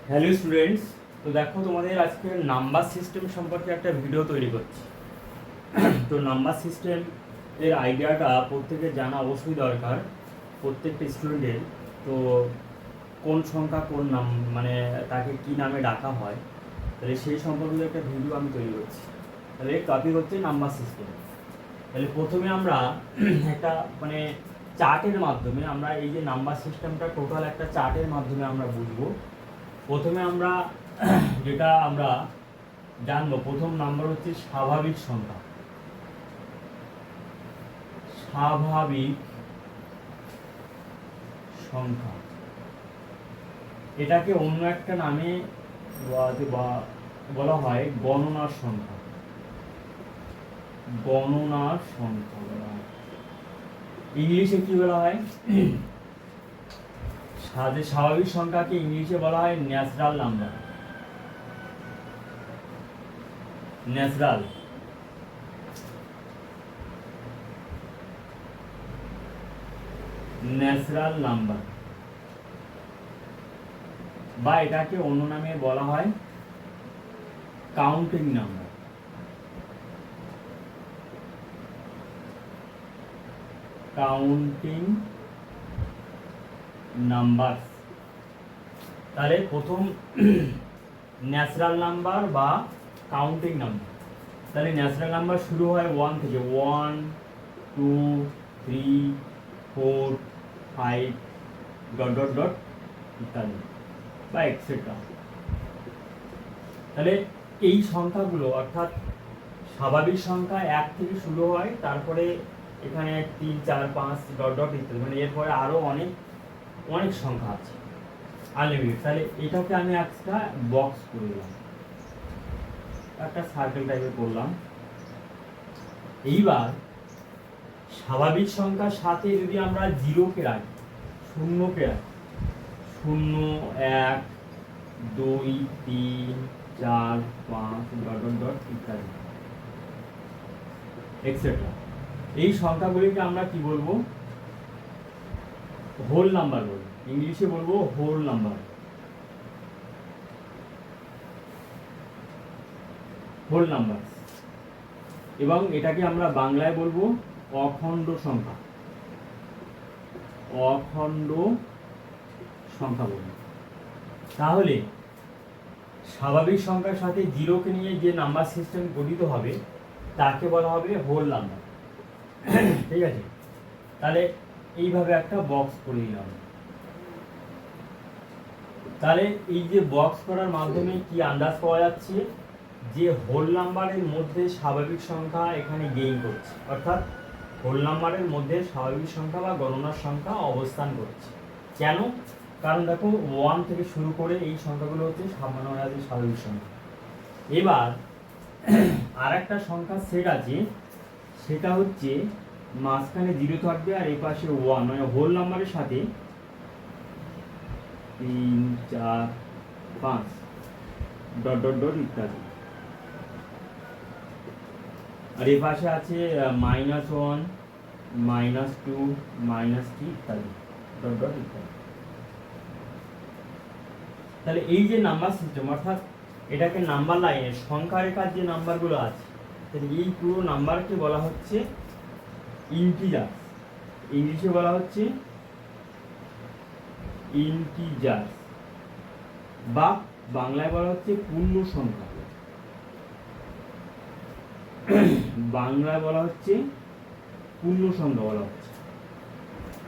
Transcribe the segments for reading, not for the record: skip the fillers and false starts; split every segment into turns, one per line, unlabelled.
Hello students, তো দেখো তোমাদের আজকে নাম্বার সিস্টেম সম্পর্কে একটা ভিডিও তৈরি করছি। তো নাম্বার সিস্টেম এর আইডিয়াটা প্রত্যেকের জানা অবশ্যই দরকার, প্রত্যেকটা স্টুডেন্টের। তো কোন সংখ্যা কোন নাম, মানে তাকে কি নামে ডাকা হয়, তাহলে সেই সম্পর্কে একটা ভিডিও আমি তৈরি করছি। তাহলে টপিক হচ্ছে নাম্বার সিস্টেম। তাহলে প্রথমে আমরা একটা মানে চার্টের মাধ্যমে আমরা এই যে নাম্বার সিস্টেমটা টোটাল একটা চার্টের মাধ্যমে আমরা বুঝবো। প্রথমে আমরা যেটা আমরা জানবো, প্রথম নাম্বার হচ্ছে স্বাভাবিক সংখ্যা। স্বাভাবিক সংখ্যা এটাকে অন্য একটা নামে বলা হয় গণনার সংখ্যা। গণনার সংখ্যা বলা হয়। ইংলিশে কি বলা হয়? স্বাভাবিক সংখ্যাকে ইংলিশে বলা হয় natural number. Natural natural number, বা এটাকে অন্য নামে বলা হয় কাউন্টিং নাম্বার। Counting number. তাহলে প্রথম ন্যাচারাল নাম্বার বা কাউন্টিং নাম্বার। তাহলে ন্যাচারাল নাম্বার শুরু হয় 1 থেকে, 1 2 3 4 5 ডট ডট ডট ইত্যাদি বা এক্সেট্রা। তাহলে এই সংখ্যাগুলো অর্থাৎ স্বাভাবিক সংখ্যা 1 থেকে শুরু হয়, তারপরে এখানে 3 4 5 ডট ডট ইত্যাদি, মানে এরপরে আরও অনেক অনেক সংখ্যা আছে, আনলিমিটেড। তাহলে এটাকে আমি একটা বক্স করে দিলাম, একটা সার্কেল টাইপের করলাম। এইবার স্বাভাবিক সংখ্যার সাথে যদি আমরা জিরোকে রাখি, শূন্যকে রাখি, 0 1 2 3 4 5 ডট ডট ডট ইত্যাদি এক্সেট্রা, এই সংখ্যাগুলিকে আমরা কি বলবো? হোল নাম্বার বলবো। ইংলিশে বলবো হোল নাম্বার। Whole number. এবং এটাকে আমরা বাংলায় বলবো অখণ্ড সংখ্যা। অখণ্ড সংখ্যা বলবো। তাহলে স্বাভাবিক সংখ্যার সাথে জিরোকে নিয়ে যে নাম্বার সিস্টেম গঠিত হবে তাকে বলা হবে হোল নাম্বার। ঠিক আছে? তাহলে এইভাবে একটা বক্স করে দিলাম। তাহলে এই যে বক্স করার মাধ্যমে কি আন্দাজ পাওয়া যাচ্ছে যে হোল নাম্বারের মধ্যে স্বাভাবিক সংখ্যা এখানে গেইন করছে, অর্থাৎ হোল নাম্বারের মধ্যে স্বাভাবিক সংখ্যা বা গণনার সংখ্যা অবস্থান করছে। কেন? কারণ দেখো 1 থেকে শুরু করে এই সংখ্যাগুলো হচ্ছে স্বাভাবিক সংখ্যা। এবার আর একটা সংখ্যা সেট আছে, সেটা হচ্ছে মাঝখানে 0 থাকবে আর এই পাশে 1, মানে হোল নাম্বারের সাথে 3 4 5 ডট ডট ডট ইত্যাদি। আর এই পাশে আছে -1 -2 -3 ইত্যাদি ডট ডট ইত্যাদি। তাহলে এই যে নাম্বার সিস্টেম, অর্থাৎ এটাকে নাম্বার লাইনের সংখ্যা রেখার যে নাম্বারগুলো আছে, তাহলে এই পুরো নাম্বারকে বলা হচ্ছে ইন্টিজার। ইংলিশে বলা হচ্ছে ইন্টিজার, বা বাংলায় বলা হচ্ছে পূর্ণ সংখ্যা। বাংলায় বলা হচ্ছে পূর্ণ সংখ্যা বলা হচ্ছে।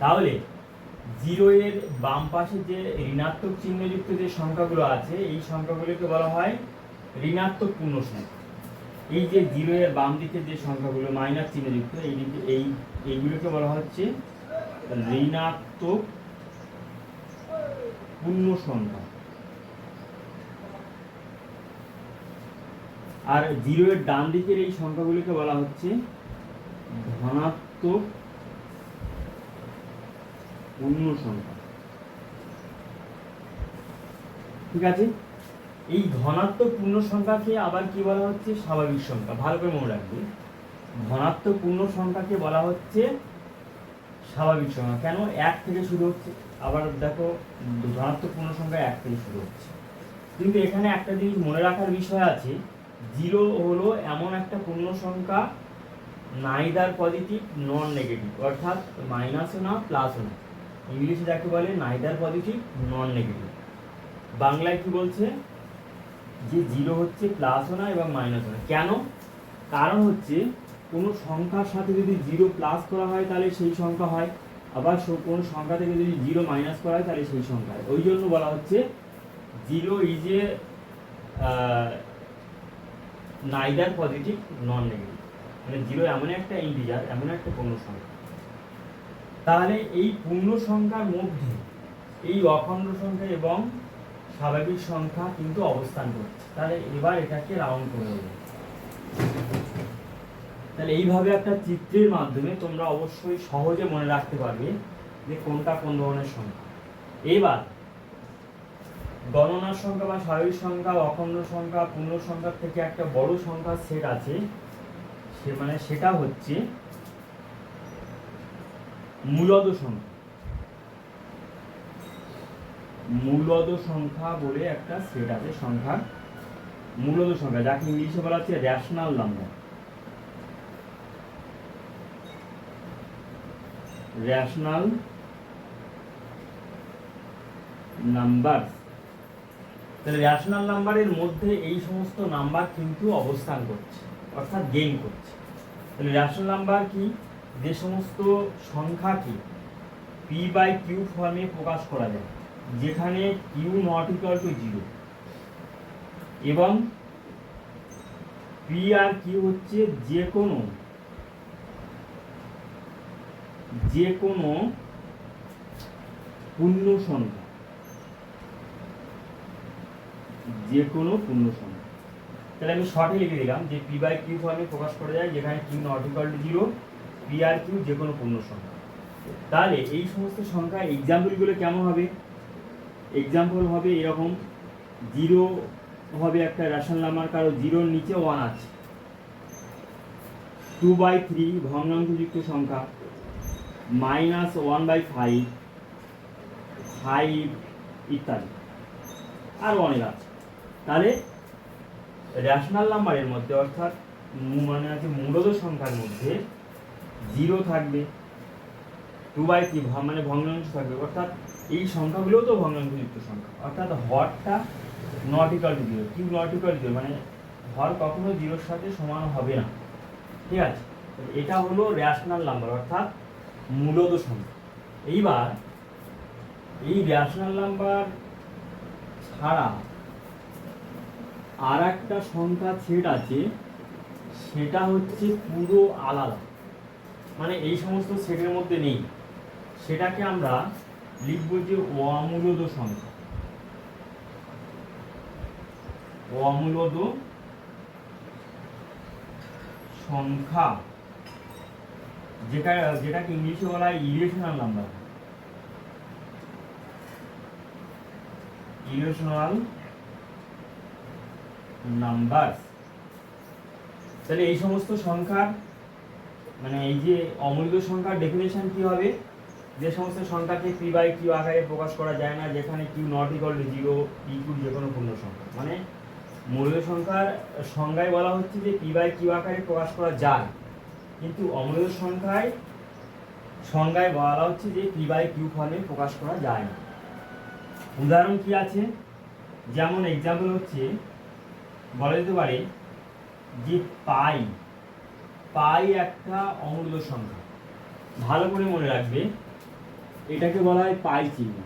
তাহলে 0 এর বাম পাশে যে ঋণাত্মক চিহ্নযুক্ত যে সংখ্যাগুলো আছে, এই সংখ্যাগুলোকে বলা হয় ঋণাত্মক পূর্ণ সংখ্যা। এই যে 0 এর বাম দিকে যে সংখ্যাগুলো মাইনাস চিহ্নযুক্ত, এইগুলোকে বলা হচ্ছে ঋণাত্মক পূর্ণ সংখ্যা। আর 0 এর ডান দিকের এই সংখ্যাগুলিকে বলা হচ্ছে ধনাত্মক পূর্ণ সংখ্যা। ঠিক আছে? এই ধনাত্মক পূর্ণ সংখ্যাকে আবার কি বলা হচ্ছে? স্বাভাবিক সংখ্যা। ভালো করে মনে রাখবে, ধনাত্মক পূর্ণ সংখ্যাকে বলা হচ্ছে স্বাভাবিক সংখ্যা। কেন? 1 থেকে শুরু হচ্ছে। আবার দেখো, ধনাত্মক পূর্ণ সংখ্যা 1 থেকে শুরু হচ্ছে। কিন্তু এখানে একটা জিনিস মনে রাখার বিষয় আছে, জিরো হলো এমন একটা পূর্ণ সংখ্যা নাইদার পজিটিভ নন নেগেটিভ, অর্থাৎ মাইনাসও না প্লাসও না। ইংলিশে যাকে বলে নাইদার পজিটিভ নন নেগেটিভ। বাংলায় কি বলছে যে জিরো হচ্ছে প্লাসও না এবং মাইনাসও না। কেন? কারণ হচ্ছে কোনো সংখ্যার সাথে যদি জিরো প্লাস করা হয় তাহলে সেই সংখ্যা হয়, আবার কোনো সংখ্যা থেকে যদি জিরো মাইনাস করা হয় তাহলে সেই সংখ্যা হয়। ওই জন্য বলা হচ্ছে zero is a neither positive non negative, মানে জিরো এমন একটা ইন্টিজার, এমন একটা পূর্ণ সংখ্যা। তাহলে এই পূর্ণ সংখ্যার মধ্যে এই অখণ্ড সংখ্যা এবং স্বাভাবিক সংখ্যা কিন্তু অবস্থান করছে। তাহলে এবার এটাকে রাউন্ড করে দেবো। তাহলে এইভাবে একটা চিত্রের মাধ্যমে তোমরা অবশ্যই সহজে মনে রাখতে পারবে যে কোনটা কোন ধরনের সংখ্যা। এবার গণনার সংখ্যা বা স্বাভাবিক সংখ্যা, অখণ্ড সংখ্যা, পূর্ণ সংখ্যার থেকে একটা বড় সংখ্যার সেট আছে, সেটা হচ্ছে মূলদ সংখ্যা। মূলদ সংখ্যা বলে একটা সেট আছে সংখ্যার, মূলদ সংখ্যা, যাকে ইংলিশে বলা হচ্ছে রেশনাল নাম্বার। Rational number. তাহলে রেশনাল নাম্বারের মধ্যে এই সমস্ত নাম্বার কিন্তু অবস্থান করছে, অর্থাৎ গেইন করছে। তাহলে রেশনাল নাম্বার কি? যে সমস্ত সংখ্যাকে পি বাই কিউ ফর্মে প্রকাশ করা যায়, যেখানে Q not equal to zero এবং পি আর কিউ হচ্ছে যে কোনো পূর্ণ সংখ্যা, যে কোনো পূর্ণ সংখ্যা। তাহলে আমি শর্টে লিখে দিলাম যে পি বাই কিউ ফর্মে প্রকাশ করা যায় যেখানে Q not equal to zero, P আর কিউ যে কোনো পূর্ণ সংখ্যা। তাহলে এই সমস্ত সংখ্যার এক্সাম্পলগুলো কেমন হবে? এক্সাম্পল হবে এরকম, জিরো হবে একটা রেশনাল নাম্বার, কারণ জিরোর নিচে ওয়ান আছে। 2/3 ভগ্নাংশযুক্ত সংখ্যা, -1/5, 5 ইত্যাদি, আর অনেক আছে। তাহলে রেশনাল নাম্বারের মধ্যে, অর্থাৎ মানে আছে মূলদ সংখ্যার মধ্যে জিরো থাকবে, 2/3 মানে ভগ্নাংশ থাকবে, অর্থাৎ এই সংখ্যাগুলোও তো ভগ্নাংশযুক্ত সংখ্যা, অর্থাৎ হরটা not equal to zero, q not equal to zero, মানে হর কখনো জিরোর সাথে সমান হবে না। ঠিক আছে, এটা হলো রেশনাল নাম্বার, অর্থাৎ মূলদ সংখ্যা। এইবার এই রেশনাল নাম্বার ছাড়া আর একটা সংখ্যা সেট আছে, সেটা হচ্ছে পুরো আলাদা, মানে এই সমস্ত সেটের মধ্যে নেই। সেটাকে আমরা লিখব যে অমূলদ সংখ্যা। অমূলদ সংখ্যা যেটাকে ইংলিশে বলা হয় ইরেশনাল নাম্বার। Irrational number. তাহলে এই সমস্ত সংখ্যার মানে এই যে অমূলদ সংখ্যার ডেফিনেশন কি হবে? যে সমস্ত সংখ্যাকে পি বাই কিউ আকারে প্রকাশ করা যায় না, যেখানে Q not equal to zero, P Q যে কোনো পূর্ণ সংখ্যা। মানে মূলদ সংখ্যার সংজ্ঞায় বলা হচ্ছে যে পি বাই কিউ আকারে প্রকাশ করা যায়, কিন্তু অমূলদ সংজ্ঞায় বলা হচ্ছে যে পি বাই কিউ ফর্মে প্রকাশ করা যায় না। উদাহরণ কি আছে? যেমন এক্সাম্পল হচ্ছে বলা যেতে পারে যে পাই একটা অমূলদ সংখ্যা। ভালো করে মনে রাখবে, এটাকে বলা হয় পাই চিহ্ন,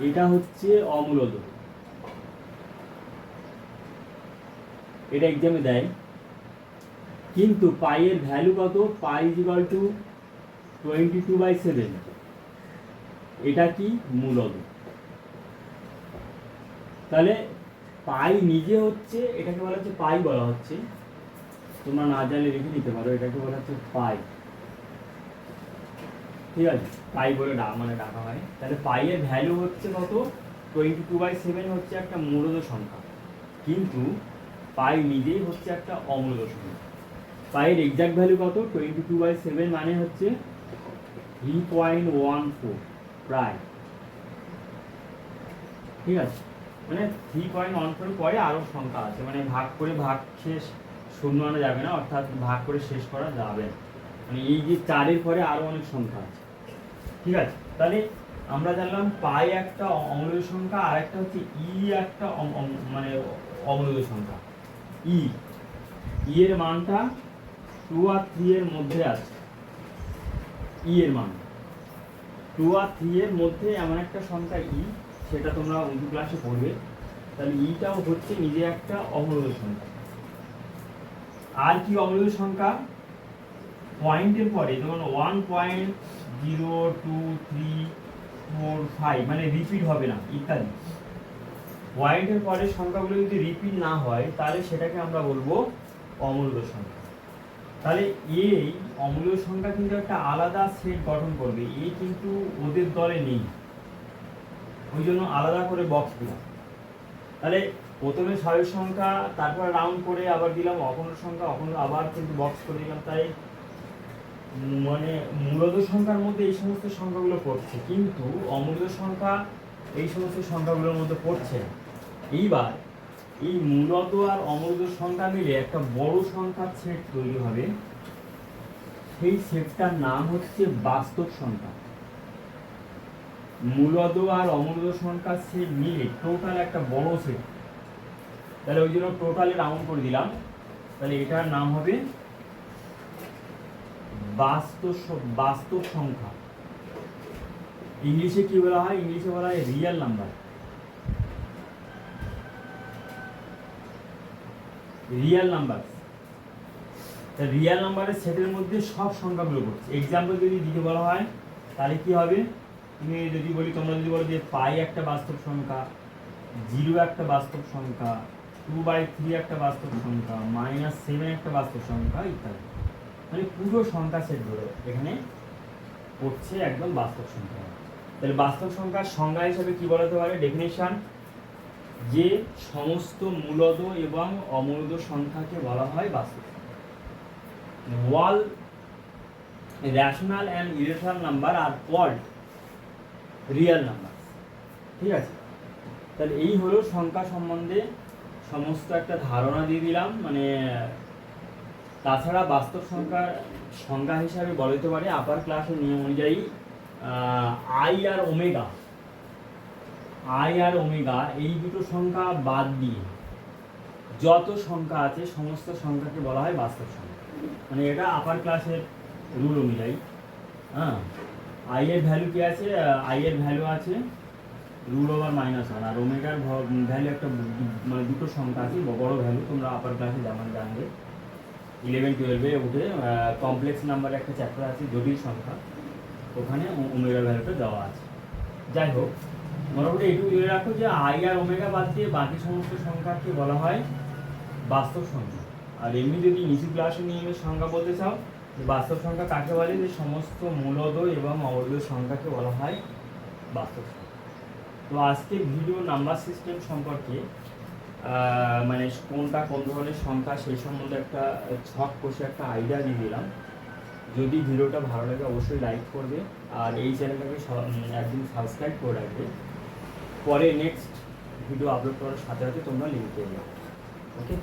এটা হচ্ছে অমূলদ। এটা এক্সামে দেয়, কিন্তু পাইয়ের ভ্যালু কত? পাই ইজ ইকুয়াল টু 22/7। এটা কি? মূলদ। তাহলে পাই নিজে হচ্ছে, এটাকে বলা হচ্ছে পাই বলা হচ্ছে, তোমরা না জানলে লিখে নিতে পারো, এটাকে বলা হচ্ছে পাই। ঠিক আছে, পাই বলে মানে ডাকা হয়। তাহলে পাইয়ের ভ্যালু হচ্ছে কত? 22/7 হচ্ছে একটা মূলদ সংখ্যা, কিন্তু পাই নিজেই হচ্ছে একটা অমূলদ সংখ্যা। পাইয়ের এক্সাক্ট ভ্যালু কত? 22/7 মানে হচ্ছে 3.14 প্রায়। ঠিক আছে, মানে 3.14 পরে আরও সংখ্যা আছে, মানে ভাগ করে ভাগ শেষ শূন্য আনা যাবে না, অর্থাৎ ভাগ করে শেষ করা যাবে না। মানে এই যে 4-এর পরে আরও অনেক সংখ্যা আছে। ঠিক আছে, তাহলে আমরা জানলাম পাই একটা অমূল্য সংখ্যা, আর একটা হচ্ছে ই একটা মানে অমূল্য সংখ্যা। ই এর মানটা 2 আর 3 এর মধ্যে আছে। ই এর মান 2 আর 3 এর মধ্যে এমন একটা সংখ্যা ই, সেটা তোমরা অঙ্ক ক্লাসে পড়বে। তাহলে ইটাও হচ্ছে নিজে একটা অমূল্য সংখ্যা। আর কি অমূল্য সংখ্যা? পয়েন্টের পরে যেমন 1.02345 মানে রিপিট হবে না ইত্যাদি, পয়েন্টের পরে সংখ্যাগুলো যদি রিপিট না হয় তাহলে সেটাকে আমরা বলবো অমূল্য সংখ্যা। তাহলে এই অমূল্য সংখ্যা কিন্তু একটা আলাদা সেট গঠন করবে, এই কিন্তু ওদের দলে নেই, ওই জন্য আলাদা করে বক্স দিলাম। তাহলে প্রথমে স্বাভাবিক সংখ্যা, তারপর রাউন্ড করে আবার দিলাম অপূর্ণ সংখ্যা, আবার কিন্তু বক্স করে দিলাম। তাই মানে মূলত সংখ্যার মধ্যে এই সমস্ত সংখ্যাগুলো পড়ছে, কিন্তু অমূল্য সংখ্যা এই সমস্ত সংখ্যাগুলোর মধ্যে পড়ছে না। এইবার এই মূলত আর অমূল্য সংখ্যা মিলে একটা বড় সংখ্যার সেট তৈরি হবে, সেই সেটটার নাম হচ্ছে বাস্তব সংখ্যা। মূলত আর অমূল্য সংখ্যার সেট মিলে টোটাল একটা বড় সেট, তাহলে ওই জন্য টোটালে রাউন্ড করে দিলাম। তাহলে এটার নাম হবে বাস্তব সংখ্যা। ইংলিশে কি বলা হয়? ইংলিশে বলা হয় রিয়েল নাম্বার। রিয়েল নাম্বারের সেটের মধ্যে সব সংখ্যাগুলো পড়ছে। এক্সাম্পল যদি দিতে বলা হয় তাহলে কি হবে? তোমরা যদি বলো যে পাই একটা বাস্তব সংখ্যা, 0 একটা বাস্তব সংখ্যা, 2/3 একটা বাস্তব সংখ্যা, -7 একটা বাস্তব সংখ্যা ইত্যাদি, মানে পুরো সংখ্যা সেট ধরে এখানে পড়ছে একদম বাস্তব সংখ্যা। তাহলে বাস্তব সংখ্যার সংজ্ঞা হিসেবে কি বলা যেতে পারে? ডেফিনেশন, যে সমস্ত মূলদ এবং অমূলদ সংখ্যাকে বলা হয় বাস্তব। All rational and irrational number are called real numbers. ঠিক আছে, তাহলে এই হলো সংখ্যা সম্বন্ধে সমস্ত একটা ধারণা দিয়ে দিলাম। মানে তাছাড়া বাস্তব সংখ্যার সংজ্ঞা হিসাবে বলা যেতে পারে আপার ক্লাসের নিয়ম অনুযায়ী আই আর ওমেগা এই দুটো সংখ্যা বাদ দিয়ে যত সংখ্যা আছে সমস্ত সংখ্যাকে বলা হয় বাস্তব সংখ্যা। মানে এটা আপার ক্লাসের রুল অনুযায়ী। আই এর ভ্যালু কি আছে? আই এর ভ্যালু আছে √1, আর ওমেগার ভ্যালু একটা মানে দুটো সংখ্যা আছে বড় ভ্যালু, তোমরা আপার ক্লাসে যেমন জানবে 11-12 উঠে কমপ্লেক্স নাম্বার একটা চ্যাপ্টার আছে জটিল সংখ্যা, ওখানে ওমেগার ভ্যালুটা দেওয়া আছে। যাই হোক, মোটামুটি এইটুকু জেনে রাখো যে আই আর ওমেগা বাদ দিয়ে বাকি সমস্ত সংখ্যাকে বলা হয় বাস্তব সংখ্যা। আর এমনি যদি নিচু ক্লাসে নিয়মের সংখ্যা বলতে চাও, বাস্তব সংখ্যা কাকে বলে? যে সমস্ত মূলদ এবং অমূলদ সংখ্যাকে বলা হয় বাস্তব সংখ্যা। তো আজকে ভিডিও নাম্বার সিস্টেম সম্পর্কে মানে কোনটা কোন ধরনের সংখ্যা সেই সম্বন্ধে একটা ছক কষে একটা আইডিয়া দিয়ে দিলাম। যদি ভিডিওটা ভালো লাগে অবশ্যই লাইক করবে, আর এই চ্যানেলটাকে একদিন সাবস্ক্রাইব করে রাখবে। পরে নেক্সট ভিডিও আপলোড করার সাথে সাথে তোমরা লিঙ্ক পেয়ে যাবে। ওকে।